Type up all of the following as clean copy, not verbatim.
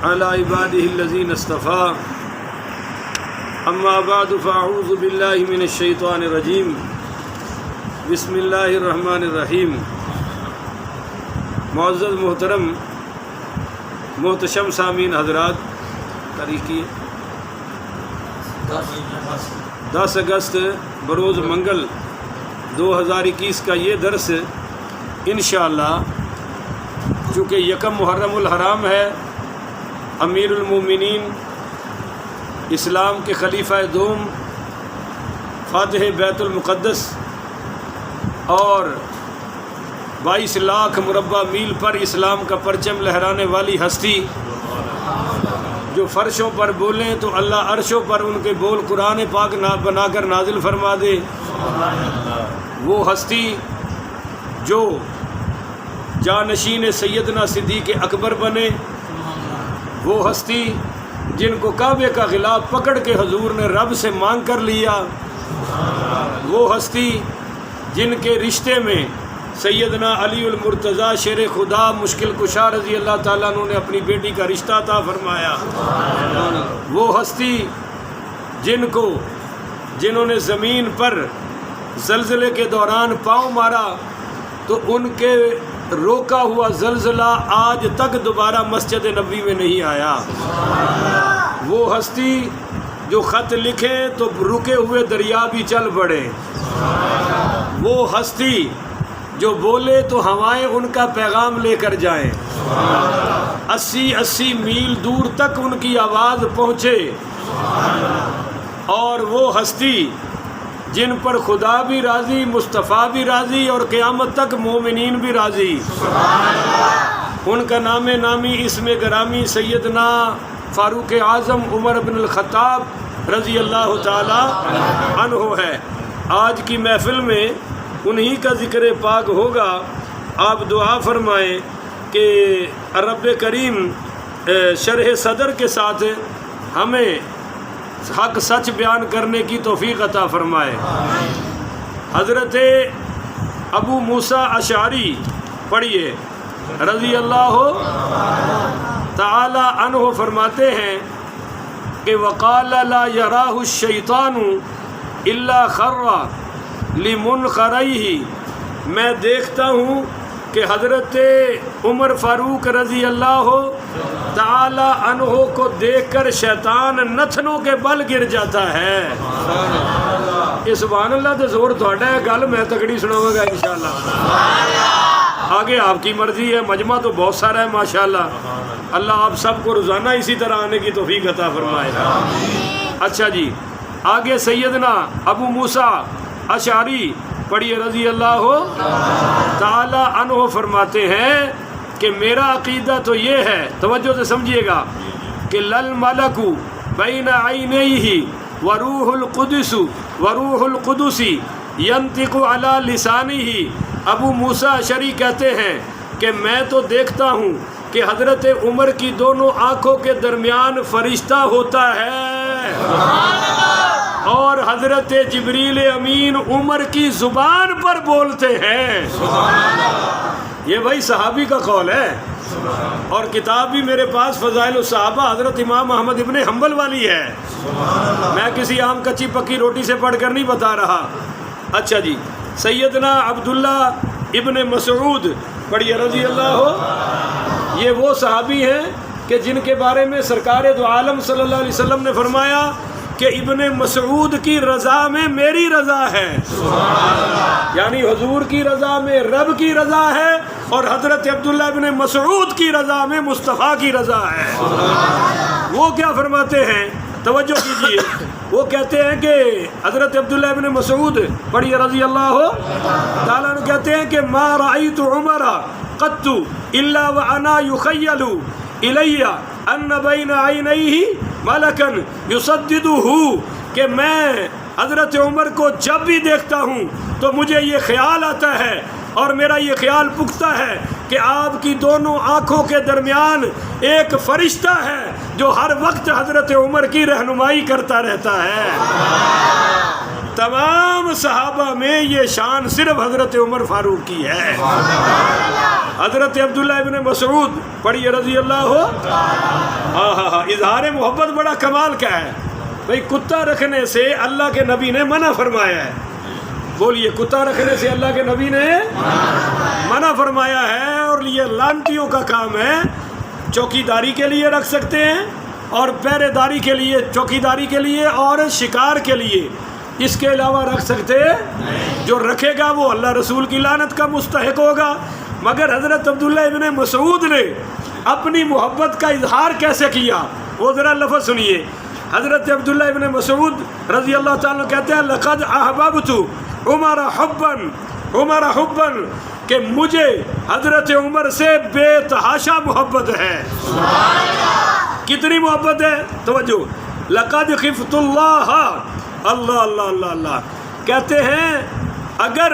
على عباده الذين اصطفى اما بعد فاعوذ بالله من الشیطان الرجیم بسم اللہ الرحمن الرحیم۔ معزز محترم محتشم سامعین حضرات، تاریخ 10 اگست بروز منگل 2021 کا یہ درس انشاءاللہ، چونکہ یکم محرم الحرام ہے، امیر المومنین اسلام کے خلیفہ دوم فاتح بیت المقدس اور 22 لاکھ مربع میل پر اسلام کا پرچم لہرانے والی ہستی، جو فرشوں پر بولیں تو اللہ عرشوں پر ان کے بول قرآن پاک بنا کر نازل فرما دے، وہ ہستی جو جانشین سیدنا صدیق اکبر بنے، وہ ہستی جن کو کعبے کا غلاف پکڑ کے حضور نے رب سے مانگ کر لیا، وہ ہستی جن کے رشتے میں سیدنا علی المرتضیٰ شیر خدا مشکل کشا رضی اللہ تعالیٰ عنہ نے اپنی بیٹی کا رشتہ عطا فرمایا، وہ ہستی جنہوں نے زمین پر زلزلے کے دوران پاؤں مارا تو ان کے روکا ہوا زلزلہ آج تک دوبارہ مسجد نبوی میں نہیں آیا، وہ ہستی جو خط لکھے تو رکے ہوئے دریا بھی چل پڑے، وہ ہستی جو بولے تو ہوائیں ان کا پیغام لے کر جائیں، 80 میل دور تک ان کی آواز پہنچے، اور وہ ہستی جن پر خدا بھی راضی، مصطفیٰ بھی راضی اور قیامت تک مومنین بھی راضی، ان کا نام نامی اسم گرامی سیدنا فاروق اعظم عمر بن الخطاب رضی اللہ تعالی عنہ ہے۔ آج کی محفل میں انہی کا ذکر پاک ہوگا، آپ دعا فرمائیں کہ رب کریم شرح صدر کے ساتھ ہمیں حق سچ بیان کرنے کی توفیق عطا فرمائے۔ حضرت ابو موسیٰ اشعری پڑھیے رضی اللہ تعالی عنہ فرماتے ہیں کہ وقال لا یراہ الشیطان الا خر لمنخریہ، میں دیکھتا ہوں کہ حضرت عمر فاروق رضی اللہ تعالی عنہ کو دیکھ کر شیطان نتھنوں کے بل گر جاتا ہے۔ سبحان اللہ تے زور تھوڑا ہے، گل میں تکڑی سناواں گا انشاءاللہ، آگے آپ کی مرضی ہے، مجمع تو بہت سارا ہے ماشاءاللہ، اللہ آپ سب کو روزانہ اسی طرح آنے کی توفیق عطا فرمائے۔ اچھا جی، آگے سیدنا ابو موسیٰ اشعری پڑھیے رضی اللہ تعالی عنہ فرماتے ہیں کہ میرا عقیدہ تو یہ ہے، توجہ سے سمجھیے گا، کہ لل ملک بین عینیہ وروح القدس ینطق علی لسانہ۔ ابو موسیٰ اشعری کہتے ہیں کہ میں تو دیکھتا ہوں کہ حضرت عمر کی دونوں آنکھوں کے درمیان فرشتہ ہوتا ہے، اور حضرت جبریل امین عمر کی زبان پر بولتے ہیں۔ یہ بھائی صحابی کا قول ہے، اور کتاب بھی میرے پاس فضائل الصحابہ حضرت امام احمد ابن حنبل والی ہے، میں کسی عام کچی پکی روٹی سے پڑھ کر نہیں بتا رہا۔ اچھا جی، سیدنا عبداللہ ابن مسعود پڑھیے رضی اللہ، یہ وہ صحابی ہیں کہ جن کے بارے میں سرکار دو عالم صلی اللہ علیہ وسلم نے فرمایا کہ ابن مسعود کی رضا میں میری رضا ہے، یعنی حضور کی رضا میں رب کی رضا ہے، اور حضرت عبداللہ ابن مسعود کی رضا میں مصطفیٰ کی رضا ہے۔ وہ کیا فرماتے ہیں، توجہ کیجیے، وہ کہتے ہیں کہ حضرت عبداللہ ابن مسعود پڑھیے رضی اللہ تعالیٰ عنہ کہتے ہیں کہ ما رأیت عمر قط الا وانا یخیل الی ان بین عینیہ ملکا یصددہ، کہ میں حضرت عمر کو جب بھی دیکھتا ہوں تو مجھے یہ خیال آتا ہے، اور میرا یہ خیال پختہ ہے کہ آپ کی دونوں آنکھوں کے درمیان ایک فرشتہ ہے جو ہر وقت حضرت عمر کی رہنمائی کرتا رہتا ہے۔ تمام صحابہ میں یہ شان صرف حضرت عمر فاروق کی ہے. حضرت عبداللہ ابن مسعود پڑھیے رضی اللہ ہو. اظہار محبت بڑا کمال کا ہے بھئی. کتا رکھنے سے اللہ کے نبی نے منع فرمایا ہے. بولیے, کتا رکھنے سے اللہ کے نبی نے منع فرمایا ہے. اور یہ لانتیوں کا کام ہے. چوکیداری کے لیے رکھ سکتے ہیں اور پہرے داری کے لیے, چوکیداری کے لیے اور شکار کے لیے, اس کے علاوہ رکھ سکتے. جو رکھے گا وہ اللہ رسول کی لعنت کا مستحق ہوگا. مگر حضرت عبداللہ ابن مسعود نے اپنی محبت کا اظہار کیسے کیا, وہ ذرا لفظ سنیے. حضرت عبداللہ ابن مسعود رضی اللہ تعالیٰ کہتے ہیں لقد احببت عمر حبا کہ مجھے حضرت عمر سے بے تحاشا محبت ہے. کتنی محبت ہے, توجہ. لقد خفت اللہ, اللہ اللہ اللہ اللہ کہتے ہیں اگر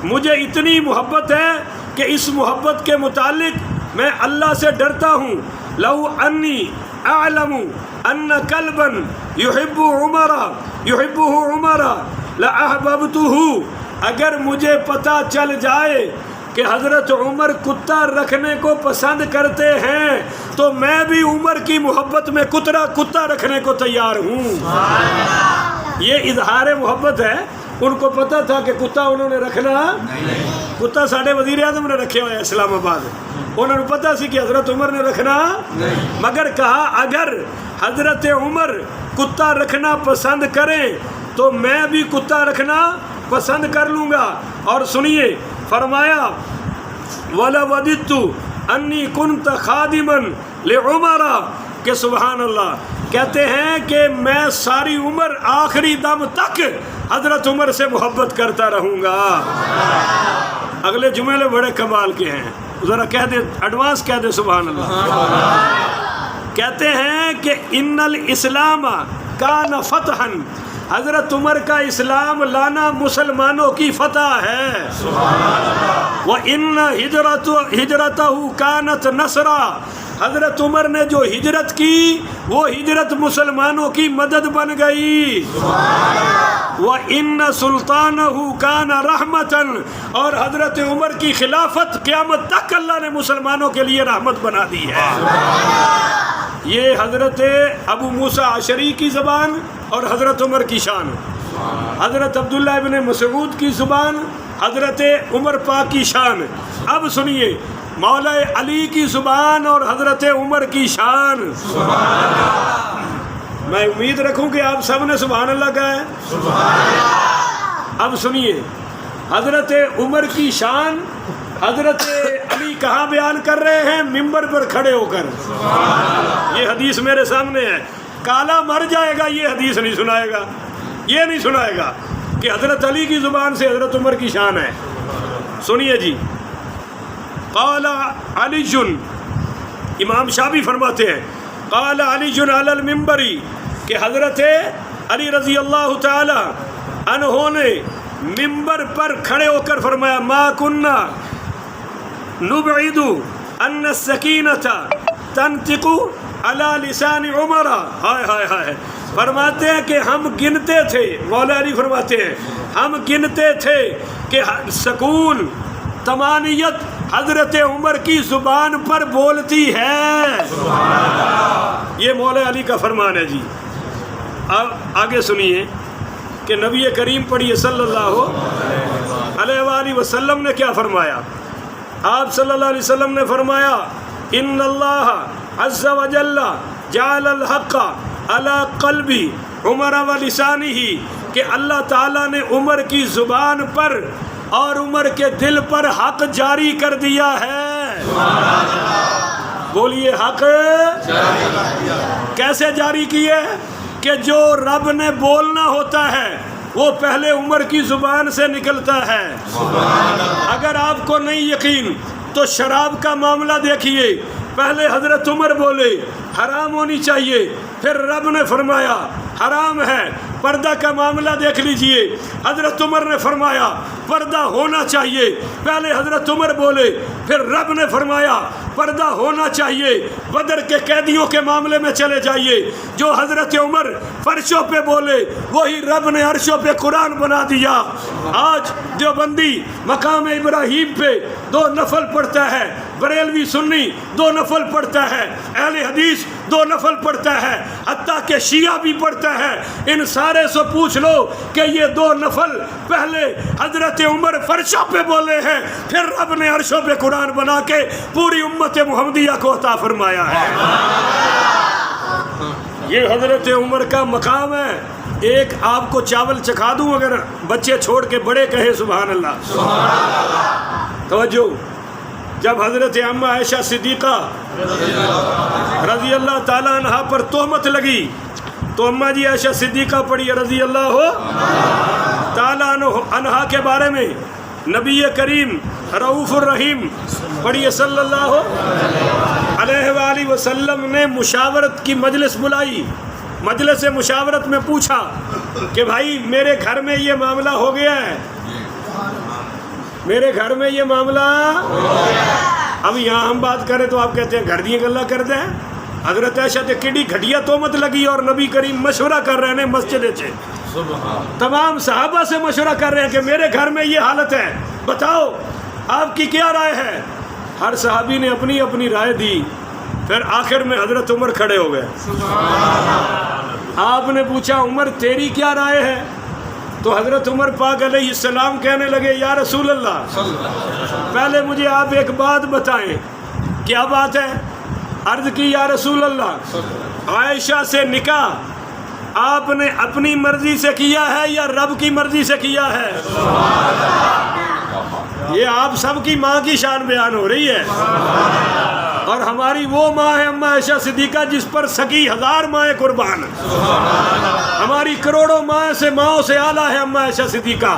مجھے اتنی محبت ہے کہ اس محبت کے متعلق میں اللہ سے ڈرتا ہوں. لو انی اعلم ان کلبا یحبہ عمر لاحببتہ, اگر مجھے پتہ چل جائے کہ حضرت عمر کتا رکھنے کو پسند کرتے ہیں تو میں بھی عمر کی محبت میں کتا رکھنے کو تیار ہوں. یہ اظہار محبت ہے. ان کو پتہ تھا کہ کتا انہوں نے رکھنا, کتا ساڑھے وزیر اعظم نے رکھے ہوئے اسلام آباد, انہوں نے پتہ سی کہ حضرت عمر نے رکھنا, مگر کہا اگر حضرت عمر کتا رکھنا پسند کریں تو میں بھی کتا رکھنا پسند کر لوں گا. اور سنیے, فرمایا وَلَوَدِدْتُ أَنِّي كُنْتَ خَادِمًا لِعُمَرَ, کہ سبحان اللہ کہتے ہیں کہ میں ساری عمر آخری دم تک حضرت عمر سے محبت کرتا رہوں گا. اگلے جملے بڑے کمال کے ہیں, ذرا کہہ دے, ایڈوانس کہہ دے سبحان اللہ. کہتے ہیں کہ ان الاسلام کان فتحا, حضرت عمر کا اسلام لانا مسلمانوں کی فتح ہے. وَإِنَّ هِجْرَتَهُ كَانَتْ نَصْرًا, حضرت عمر نے جو ہجرت کی وہ ہجرت مسلمانوں کی مدد بن گئی. وَإِنَّ سُلْطَانَهُ كَانَ رَحْمَةً, اور حضرت عمر کی خلافت قیامت تک اللہ نے مسلمانوں کے لیے رحمت بنا دی ہے. یہ حضرت ابو موسیٰ عشری کی زبان اور حضرت عمر کی شان, حضرت عبداللہ ابن مسعود کی زبان, حضرت عمر پاک کی شان. اب سنیے مولا علی کی زبان اور حضرت عمر کی شان. میں امید رکھوں کہ آپ سب نے سبحان اللہ کہا ہے. اب سنیے حضرت عمر کی شان حضرت علی کہاں بیان کر رہے ہیں, ممبر پر کھڑے ہو کر. یہ حدیث میرے سامنے ہے. کالا مر جائے گا یہ حدیث نہیں سنائے گا, یہ نہیں سنائے گا کہ حضرت علی کی زبان سے حضرت عمر کی شان ہے. سنیے جی, قال علی جن, امام شافعی فرماتے ہیں قال علی جن علی المنبر, کہ حضرت علی رضی اللہ تعالی عنہ نے ممبر پر کھڑے ہو کر فرمایا ما کننا نبعد ان السکینۃ تنطق علی لسان عمر. ہائے ہائے ہائے, فرماتے ہیں کہ ہم گنتے تھے, مولا علی فرماتے ہیں ہم گنتے تھے کہ سکون طمانیت حضرت عمر کی زبان پر بولتی ہے. یہ مولا علی کا فرمان ہے جی. اب آگے سنیے کہ نبی کریم پڑھیے صلی اللہ علیہ وآلہ وسلم نے کیا فرمایا. آپ صلی اللہ علیہ وسلم نے فرمایا ان اللہ عز وجل جعل الحق علی قلب عمر و لسانہ, کہ اللہ تعالیٰ نے عمر کی زبان پر اور عمر کے دل پر حق جاری کر دیا ہے. بولیے حق کیسے جاری کیے, کہ جو رب نے بولنا ہوتا ہے وہ پہلے عمر کی زبان سے نکلتا ہے. اگر آپ کو نہیں یقین تو شراب کا معاملہ دیکھیے, پہلے حضرت عمر بولے حرام ہونی چاہیے, پھر رب نے فرمایا حرام ہے, پردہ کا معاملہ دیکھ لیجئے، حضرت عمر نے فرمایا پردہ ہونا چاہیے، پہلے حضرت عمر بولے، پھر رب نے فرمایا پردہ ہونا چاہیے۔ بدر کے قیدیوں کے معاملے میں چلے جائیے، جو حضرت عمر فرشوں پہ بولے وہی رب نے عرشوں پہ قرآن بنا دیا۔ آج دیوبندی مقام ابراہیم پہ 2 نفل پڑھتا ہے، بریلوی سنی 2 نفل پڑھتا ہے، اہل حدیث 2 نفل پڑھتا ہے، حتیٰ کہ شیعہ بھی پڑھتا ہے۔ ان سارے سے پوچھ لو کہ یہ 2 نفل پہلے حضرت عمر فرشوں پہ بولے ہیں، پھر رب نے عرشوں پہ قرآن بنا کے پوری امت محمدیہ کو عطا فرمایا ہے۔ یہ حضرت عمر کا مقام ہے۔ ایک آپ کو چاول چکھا دوں، اگر بچے چھوڑ کے بڑے کہیں سبحان اللہ۔ توجہ، جب حضرت اماں عائشہ صدیقہ رضی اللہ تعالیٰ عنہ پر تہمت لگی تو اماں جی عائشہ صدیقہ پڑھی رضی اللہ تعالیٰ عنہ کے بارے میں نبی کریم رؤوف الرحیم پڑھیے صلی اللہ علیہ وآلہ وسلم نے مشاورت کی مجلس بلائی۔ مجلس مشاورت میں پوچھا کہ بھائی میرے گھر میں یہ معاملہ ہو گیا ہے، میرے گھر میں یہ معاملہ۔ اب یہاں ہم بات کریں تو آپ کہتے ہیں گھر دیے گلا کر دیں۔ حضرت عائشہ تے کیڑی گھٹیا تہمت لگی اور نبی کریم مشورہ کر رہے ہیں مسجد سے، تمام صحابہ سے مشورہ کر رہے ہیں کہ میرے گھر میں یہ حالت ہے، بتاؤ آپ کی کیا رائے ہے۔ ہر صحابی نے اپنی اپنی رائے دی، پھر آخر میں حضرت عمر کھڑے ہو گئے۔ آپ نے پوچھا عمر تیری کیا رائے ہے؟ تو حضرت عمر پاک علیہ السلام کہنے لگے یا رسول اللہ پہلے مجھے آپ ایک بات بتائیں۔ کیا بات ہے؟ عرض کی یا رسول اللہ عائشہ سے نکاح آپ نے اپنی مرضی سے کیا ہے یا رب کی مرضی سے کیا ہے؟ یہ آپ سب کی ماں کی شان بیان ہو رہی ہے، اور ہماری وہ ماں ہے اماں عائشہ صدیقہ جس پر سکی 1000 مائیں قربان۔ ہماری کروڑوں ماں سے ماؤں سے اعلیٰ ہے اماں عائشہ صدیقہ،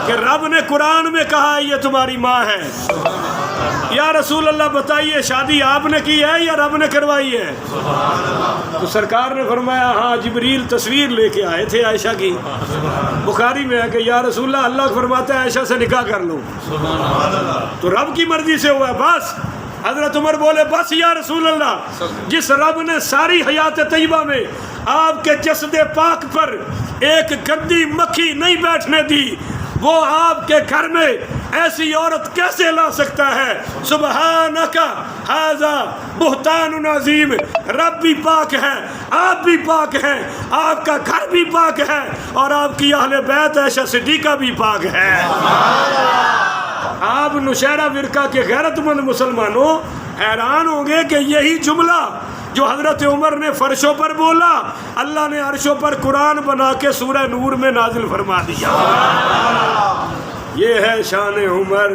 کہ رب نے قرآن میں کہا یہ تمہاری ماں ہے۔ یا رسول اللہ بتائیے شادی آپ نے کی ہے یا رب نے کروائی ہے؟ تو سرکار نے فرمایا ہاں جبریل تصویر لے کے آئے تھے عائشہ کی، بخاری میں ہے کہ یا رسول اللہ اللہ فرماتا ہے عائشہ سے نکاح کر لو، تو رب کی مرضی سے ہوا ہے بس۔ حضرت عمر بولے بس یا رسول اللہ، جس رب نے ساری حیات طیبہ میں آپ کے جسد پاک پر ایک گندی مکھی نہیں بیٹھنے دی، وہ آپ کے گھر میں ایسی عورت کیسے لا سکتا ہے؟ سبحانک ھذا بہتان عظیم۔ رب بھی پاک ہے، آپ بھی پاک ہیں، آپ کا گھر بھی پاک ہے، اور آپ کی اہل بیت عائشہ صدیقہ بھی پاک ہے۔ آپ نشیرہ فرقہ کے غیرت مند مسلمانوں حیران ہوں گے کہ یہی جملہ جو حضرت عمر نے فرشوں پر بولا اللہ نے عرشوں پر قرآن بنا کے سورہ نور میں نازل فرما دیا۔ یہ ہے شان عمر۔